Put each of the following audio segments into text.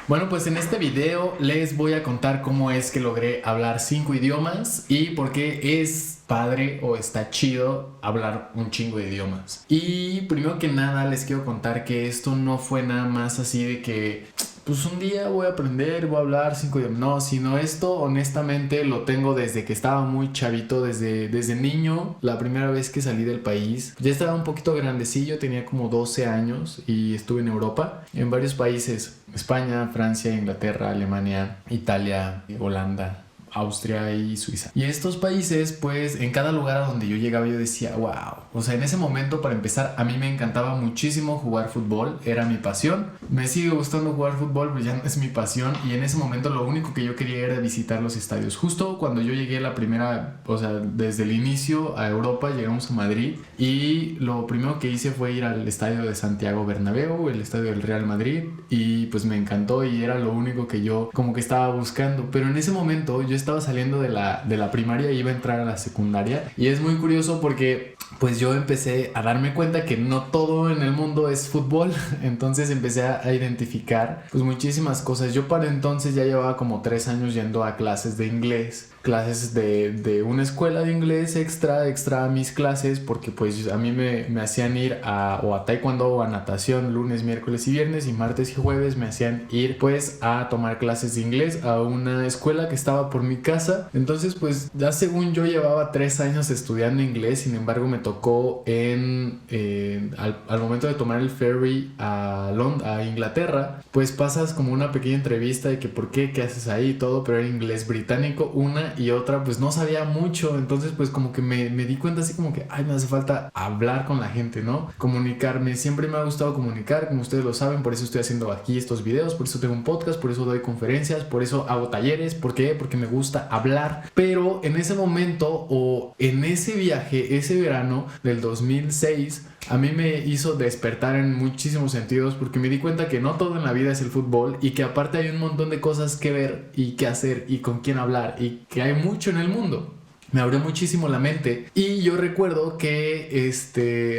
Bueno, pues en este video les voy a contar cómo es que logré hablar 5 idiomas y por qué es padre o está chido hablar un chingo de idiomas. Y primero que nada les quiero contar que esto no fue nada más así de que pues un día voy a aprender, voy a hablar 5 idiomas. No, sino esto honestamente lo tengo desde que estaba muy chavito, desde niño. La primera vez que salí del país, ya estaba un poquito grandecillo, tenía como 12 años y estuve en Europa, en varios países: España, Francia, Inglaterra, Alemania, Italia, Holanda, Austria y Suiza. Y estos países, pues en cada lugar a donde yo llegaba yo decía, wow. O sea, en ese momento, para empezar, a mí me encantaba muchísimo jugar fútbol, era mi pasión. Me sigue gustando jugar fútbol, pero ya no es mi pasión. Y en ese momento lo único que yo quería era visitar los estadios. Justo cuando yo llegué la primera, o sea, desde el inicio a Europa, llegamos a Madrid. Y lo primero que hice fue ir al estadio de Santiago Bernabéu, el estadio del Real Madrid. Y pues me encantó y era lo único que yo como que estaba buscando. Pero en ese momento yo estaba saliendo de la primaria y iba a entrar a la secundaria. Y es muy curioso porque pues yo empecé a darme cuenta que no todo en el mundo es fútbol. Entonces empecé a identificar pues muchísimas cosas. Yo para entonces ya llevaba como 3 años yendo a clases de inglés, clases de una escuela de inglés extra a mis clases, porque pues a mí me hacían ir o a taekwondo o a natación lunes, miércoles y viernes, y martes y jueves me hacían ir pues a tomar clases de inglés a una escuela que estaba por mi casa. Entonces pues ya según yo llevaba 3 años estudiando inglés. Sin embargo me tocó al momento de tomar el ferry a Inglaterra, pues pasas como una pequeña entrevista de que por qué, qué haces ahí y todo, pero era inglés británico una y otra, pues no sabía mucho. Entonces pues como que me di cuenta así como que ay, me hace falta hablar con la gente, ¿no? Comunicarme, siempre me ha gustado comunicar, como ustedes lo saben, por eso estoy haciendo aquí estos videos, por eso tengo un podcast, por eso doy conferencias, por eso hago talleres. ¿Por qué? Porque me gusta hablar. Pero en ese momento o en ese viaje, ese verano del 2006, a mí me hizo despertar en muchísimos sentidos, porque me di cuenta que no todo en la vida es el fútbol y que aparte hay un montón de cosas que ver y que hacer y con quién hablar y que hay mucho en el mundo. Me abrió muchísimo la mente. Y yo recuerdo que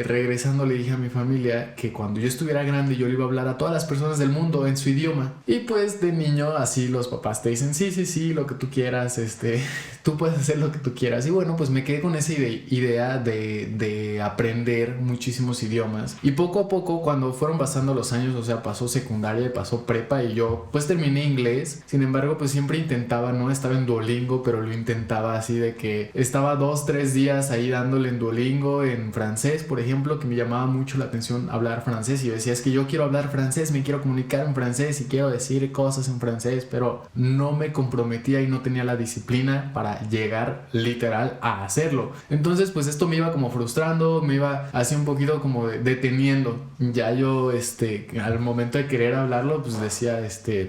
regresando le dije a mi familia que cuando yo estuviera grande yo le iba a hablar a todas las personas del mundo en su idioma. Y pues de niño así los papás te dicen sí, lo que tú quieras, tú puedes hacer lo que tú quieras. Y bueno, pues me quedé con esa idea de aprender muchísimos idiomas. Y poco a poco, cuando fueron pasando los años, o sea, pasó secundaria y pasó prepa y yo pues terminé inglés. Sin embargo, pues siempre intentaba, no estaba en Duolingo, pero lo intentaba así de que estaba 2-3 días ahí dándole en Duolingo en francés, por ejemplo, que me llamaba mucho la atención hablar francés. Y yo decía, es que yo quiero hablar francés, me quiero comunicar en francés y quiero decir cosas en francés, pero no me comprometía y no tenía la disciplina para llegar literal a hacerlo. Entonces pues esto me iba como frustrando, me iba así un poquito como deteniendo. Ya yo al momento de querer hablarlo pues decía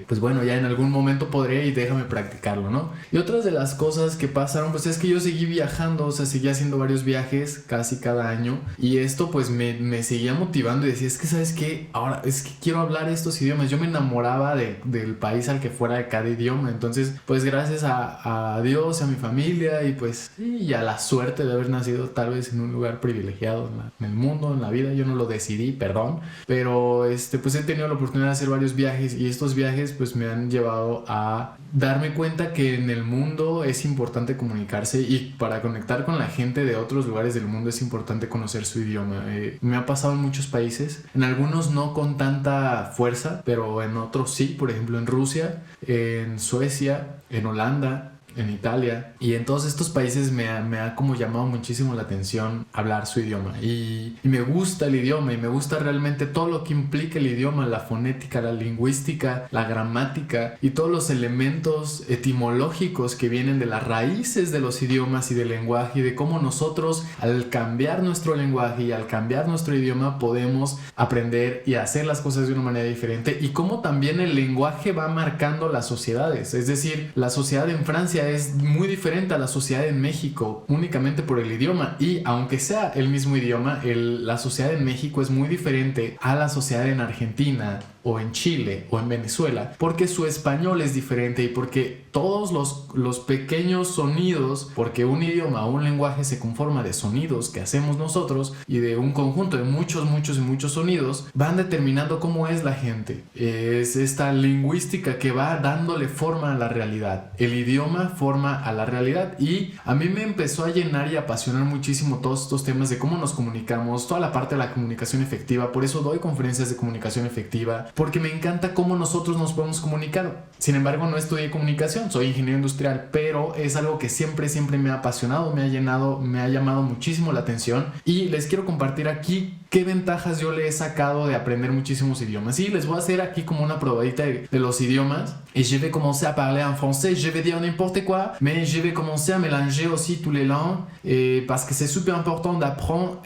pues bueno, ya en algún momento podré y déjame practicarlo, ¿no? Y otras de las cosas que pasaron pues es que yo seguí viajando, o sea, seguía haciendo varios viajes casi cada año, y esto pues me seguía motivando y decía, es que ¿sabes qué? Ahora es que quiero hablar estos idiomas. Yo me enamoraba del país al que fuera de cada idioma. Entonces pues gracias a Dios, a mi familia y pues sí, y a la suerte de haber nacido tal vez en un lugar privilegiado en el mundo, en la vida, yo no lo decidí, perdón, pero pues he tenido la oportunidad de hacer varios viajes, y estos viajes pues me han llevado a darme cuenta que en el mundo es importante comunicarse, y para conectar con la gente de otros lugares del mundo es importante conocer su idioma. Me ha pasado en muchos países, en algunos no con tanta fuerza, pero en otros sí. Por ejemplo en Rusia, en Suecia, en Holanda, en Italia, y en todos estos países me ha como llamado muchísimo la atención hablar su idioma, y me gusta el idioma y me gusta realmente todo lo que implica el idioma, la fonética, la lingüística, la gramática y todos los elementos etimológicos que vienen de las raíces de los idiomas y del lenguaje, y de cómo nosotros al cambiar nuestro lenguaje y al cambiar nuestro idioma podemos aprender y hacer las cosas de una manera diferente, y cómo también el lenguaje va marcando las sociedades. Es decir, la sociedad en Francia Francia es muy diferente a la sociedad en México únicamente por el idioma, y aunque sea el mismo idioma, la sociedad en México es muy diferente a la sociedad en Argentina o en Chile o en Venezuela, porque su español es diferente y porque todos los pequeños sonidos, porque un idioma o un lenguaje se conforma de sonidos que hacemos nosotros y de un conjunto de muchos sonidos, van determinando cómo es la gente. Es esta lingüística que va dándole forma a la realidad. El idioma forma a la realidad, y a mí me empezó a llenar y apasionar muchísimo todos estos temas de cómo nos comunicamos, toda la parte de la comunicación efectiva. Por eso doy conferencias de comunicación efectiva, porque me encanta cómo nosotros nos podemos comunicar. Sin embargo, no estudié comunicación, soy ingeniero industrial, pero es algo que siempre me ha apasionado, me ha llenado, me ha llamado muchísimo la atención, y les quiero compartir aquí qué ventajas yo le he sacado de aprender muchísimos idiomas. Y les voy a hacer aquí como una probadita de los idiomas. Et je vais commencer à parler en français. Je vais dire n'importe quoi, mais je vais commencer à mélanger aussi toutes les langues, parce que c'est super important d'apprendre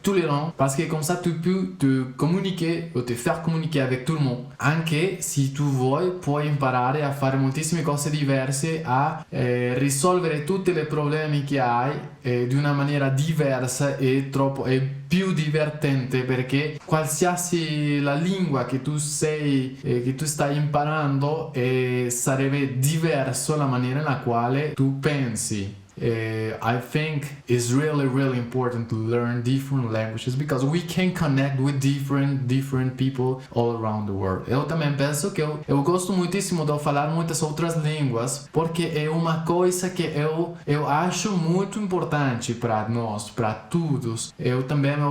toutes les langues, parce que comme ça tu peux te communiquer o te faire comuniquer avec tout le monde. Anche se tu vuoi puoi imparare a fare moltissime cose diverse, a risolvere tutti i problemi che hai di una maniera diversa e più divertente, perché qualsiasi la lingua che tu stai imparando sarebbe diverso la maniera nella quale tu pensi. I think it's really important to learn different languages because we can connect with different people all around the world. Eu também penso que eu gosto muitíssimo de falar muitas outras línguas, porque é uma coisa que eu acho muito importante para nós, para todos. Eu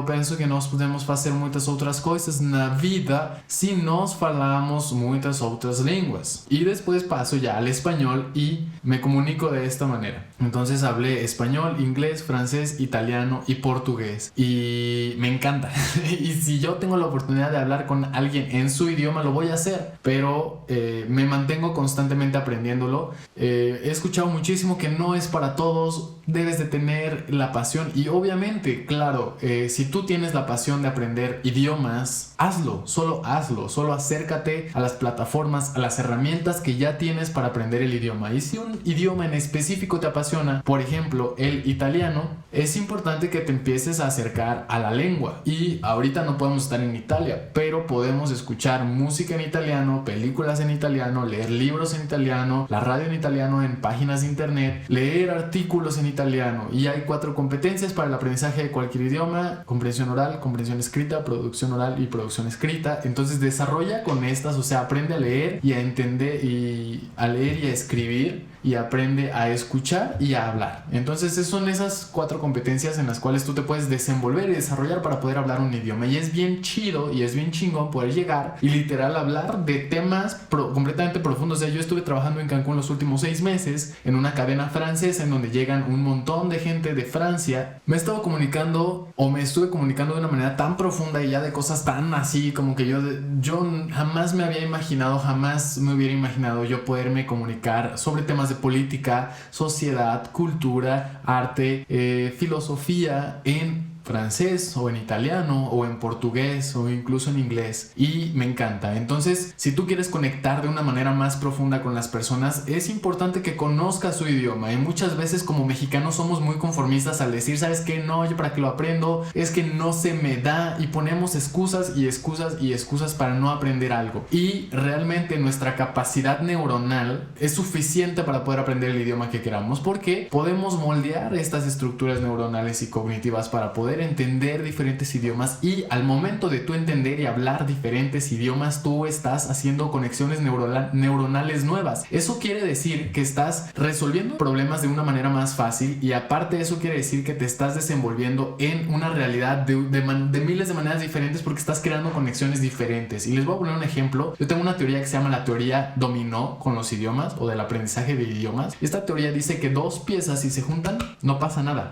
penso que nós podemos fazer muitas outras coisas na vida se nós falamos muitas outras línguas. E depois passo já al espanhol y me comunico de esta manera. Entonces hablé español, inglés, francés, italiano y portugués, y me encanta. Y si yo tengo la oportunidad de hablar con alguien en su idioma, lo voy a hacer, pero me mantengo constantemente aprendiéndolo. He escuchado muchísimo que no es para todos, debes de tener la pasión, y obviamente, claro, si tú tienes la pasión de aprender idiomas, hazlo, solo acércate a las plataformas, a las herramientas que ya tienes para aprender el idioma. Y si un idioma en específico te apasiona, por ejemplo el italiano, es importante que te empieces a acercar a la lengua. Y ahorita no podemos estar en Italia, pero podemos escuchar música en italiano, películas en italiano, leer libros en italiano, la radio en italiano, en páginas de internet, leer artículos en italiano. Y hay 4 competencias para el aprendizaje de cualquier idioma: comprensión oral, comprensión escrita, producción oral y producción escrita. Entonces desarrolla con estas, o sea, aprende a leer y a entender, y a leer y a escribir, y aprende a escuchar y a hablar. Entonces son esas 4 competencias en las cuales tú te puedes desenvolver y desarrollar para poder hablar un idioma. Y es bien chido y es bien chingón poder llegar y literal hablar de temas completamente profundos. O sea, yo estuve trabajando en Cancún los últimos 6 meses en una cadena francesa en donde llegan un montón de gente de Francia. Me estuve comunicando de una manera tan profunda y ya de cosas tan así como que yo jamás me hubiera imaginado yo poderme comunicar sobre temas de política, sociedad, cultura, arte, filosofía en francés o en italiano o en portugués o incluso en inglés, y me encanta. Entonces, si tú quieres conectar de una manera más profunda con las personas, es importante que conozcas su idioma. Y muchas veces como mexicanos somos muy conformistas al decir, ¿sabes qué? No, yo para qué lo aprendo, es que no se me da, y ponemos excusas para no aprender algo. Y realmente nuestra capacidad neuronal es suficiente para poder aprender el idioma que queramos, porque podemos moldear estas estructuras neuronales y cognitivas para poder entender diferentes idiomas. Y al momento de tú entender y hablar diferentes idiomas, tú estás haciendo conexiones neuronales nuevas. Eso quiere decir que estás resolviendo problemas de una manera más fácil, y aparte eso quiere decir que te estás desenvolviendo en una realidad de miles de maneras diferentes, porque estás creando conexiones diferentes. Y les voy a poner un ejemplo. Yo tengo una teoría que se llama la teoría dominó con los idiomas, o del aprendizaje de idiomas. Esta teoría dice que 2 piezas, si se juntan, no pasa nada.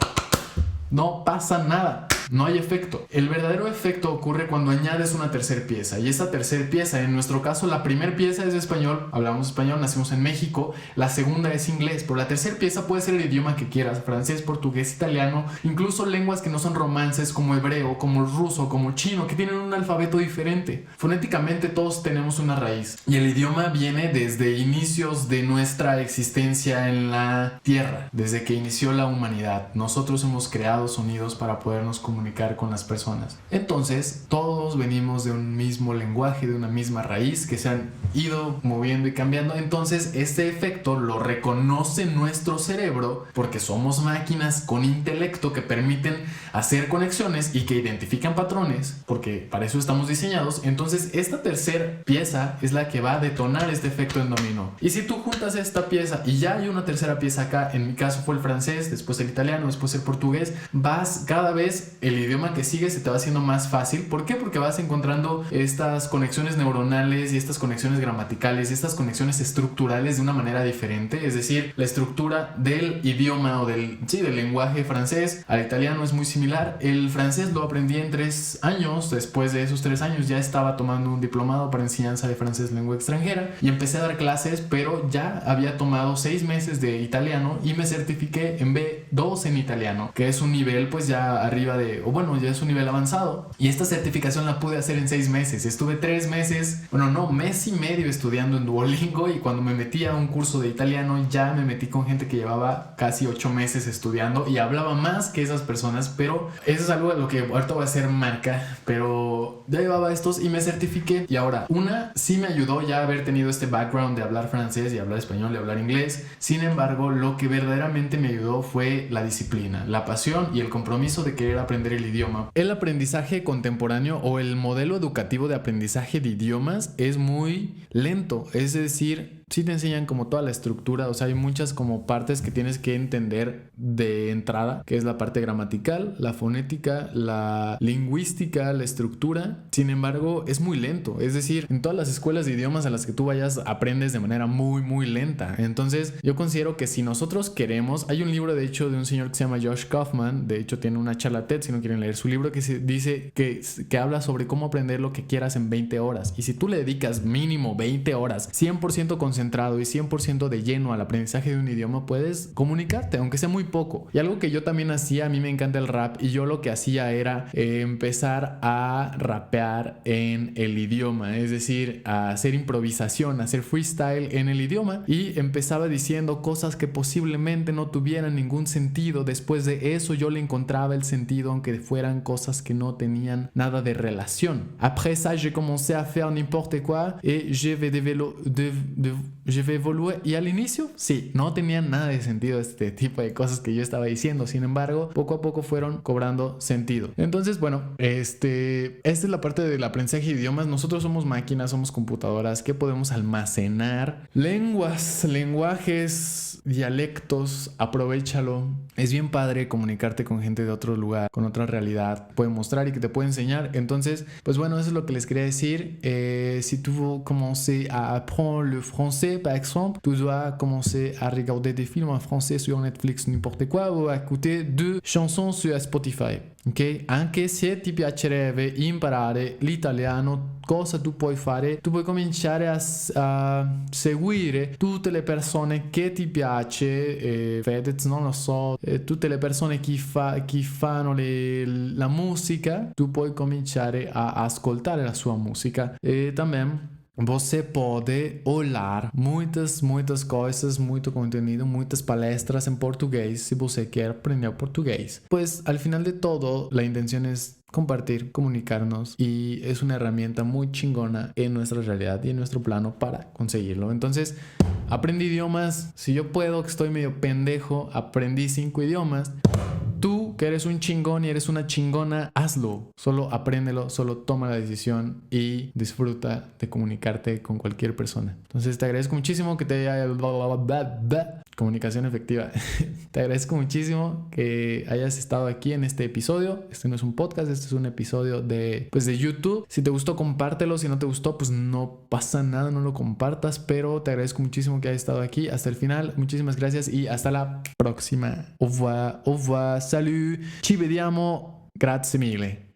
No pasa nada. no hay efecto. El verdadero efecto ocurre cuando añades una tercera pieza, y esa tercera pieza, en nuestro caso la primera pieza es español, hablamos español, nacimos en México, la segunda es inglés, pero la tercera pieza puede ser el idioma que quieras, francés, portugués, italiano, incluso lenguas que no son romances como hebreo, como ruso, como chino, que tienen un alfabeto diferente. Fonéticamente todos tenemos una raíz, y el idioma viene desde inicios de nuestra existencia en la tierra, desde que inició la humanidad. Nosotros hemos creado sonidos para podernos comunicar con las personas. Entonces, todos venimos de un mismo lenguaje, de una misma raíz, que se han ido moviendo y cambiando. Entonces, este efecto lo reconoce nuestro cerebro, porque somos máquinas con intelecto que permiten hacer conexiones y que identifican patrones, porque para eso estamos diseñados. Entonces, esta tercera pieza es la que va a detonar este efecto en dominó. Y si tú juntas esta pieza y ya hay una tercera pieza acá, en mi caso fue el francés, después el italiano, después el portugués, vas cada vez, el idioma que sigue se te va haciendo más fácil. ¿Por qué? Porque vas encontrando estas conexiones neuronales y estas conexiones gramaticales y estas conexiones estructurales de una manera diferente. Es decir, la estructura del idioma o del lenguaje francés al italiano es muy similar. El francés lo aprendí en 3 años. Después de esos 3 años ya estaba tomando un diplomado para enseñanza de francés lengua extranjera y empecé a dar clases, pero ya había tomado 6 meses de italiano y me certifiqué en B2 en italiano, que es un nivel pues ya arriba de, o bueno, ya es un nivel avanzado, y esta certificación la pude hacer en 6 meses. Estuve 3 meses, bueno, no, mes y medio estudiando en Duolingo, y cuando me metí a un curso de italiano ya me metí con gente que llevaba casi 8 meses estudiando y hablaba más que esas personas, pero eso es algo a lo que ahorita voy a hacer marca, pero ya llevaba estos y me certifiqué. Y ahora, sí me ayudó ya haber tenido este background de hablar francés y hablar español y hablar inglés. Sin embargo, lo que verdaderamente me ayudó fue la disciplina, la pasión y el compromiso de querer aprender el idioma. El aprendizaje contemporáneo o el modelo educativo de aprendizaje de idiomas es muy lento, es decir, sí te enseñan como toda la estructura, o sea, hay muchas como partes que tienes que entender de entrada, que es la parte gramatical, la fonética, la lingüística, la estructura. Sin embargo, es muy lento, es decir, en todas las escuelas de idiomas a las que tú vayas aprendes de manera muy, muy lenta. Entonces, yo considero que si nosotros queremos, hay un libro de hecho de un señor que se llama Josh Kaufman, de hecho tiene una charla TED, si no quieren leer su libro, que se dice que habla sobre cómo aprender lo que quieras en 20 horas. Y si tú le dedicas mínimo 20 horas, 100% concentrado y 100% de lleno al aprendizaje de un idioma, puedes comunicarte, aunque sea muy poco. Y algo que yo también hacía, a mí me encanta el rap, y yo lo que hacía era empezar a rapear en el idioma, es decir, a hacer improvisación, a hacer freestyle en el idioma, y empezaba diciendo cosas que posiblemente no tuvieran ningún sentido. Después de eso yo le encontraba el sentido, aunque fueran cosas que no tenían nada de relación. Après ça, j'ai commencé à faire n'importe quoi et je vais évoluer. Y al inicio, sí, no tenían nada de sentido este tipo de cosas que yo estaba diciendo. Sin embargo, poco a poco fueron cobrando sentido. Entonces, bueno, esta es la parte del aprendizaje de idiomas. Nosotros somos máquinas, somos computadoras que podemos almacenar lenguas, lenguajes, dialectos. Aprovéchalo. Es bien padre comunicarte con gente de otro lugar, con otra realidad. Puede mostrar y que te puede enseñar. Entonces, pues bueno, eso es lo que les quería decir. Si tú commencer à apprendre le français, par exemple, tu dois commencer à regarder des films en français sur Netflix, n'importe quoi, ou à écouter 2 chansons sur Spotify. Ok? Anche se ti piacerebbe imparare l'italiano, cosa tu puoi fare? Tu puoi cominciare a seguire tutte le persone che ti piace, Fedez, non lo so, tutte le persone che fanno la musica, tu puoi cominciare a ascoltare la sua musica. E também você pode olhar muitas coisas, muito conteúdo, muitas palestras en portugués si você quer aprender portugués. Pues al final de todo, la intención es compartir, comunicarnos, y es una herramienta muy chingona en nuestra realidad y en nuestro plano para conseguirlo. Entonces, aprendí idiomas. Si yo puedo, que estoy medio pendejo, aprendí 5 idiomas. Tú, que eres un chingón y eres una chingona, hazlo. Solo apréndelo, solo toma la decisión y disfruta de comunicarte con cualquier persona. Entonces te agradezco muchísimo que te haya... Comunicación efectiva. Te agradezco muchísimo que hayas estado aquí en este episodio. Este no es un podcast, este es un episodio de YouTube. Si te gustó, compártelo. Si no te gustó, pues no pasa nada, no lo compartas. Pero te agradezco muchísimo que hayas estado aquí hasta el final. Muchísimas gracias y hasta la próxima. Au revoir, salut, ci vediamo. Grazie mille.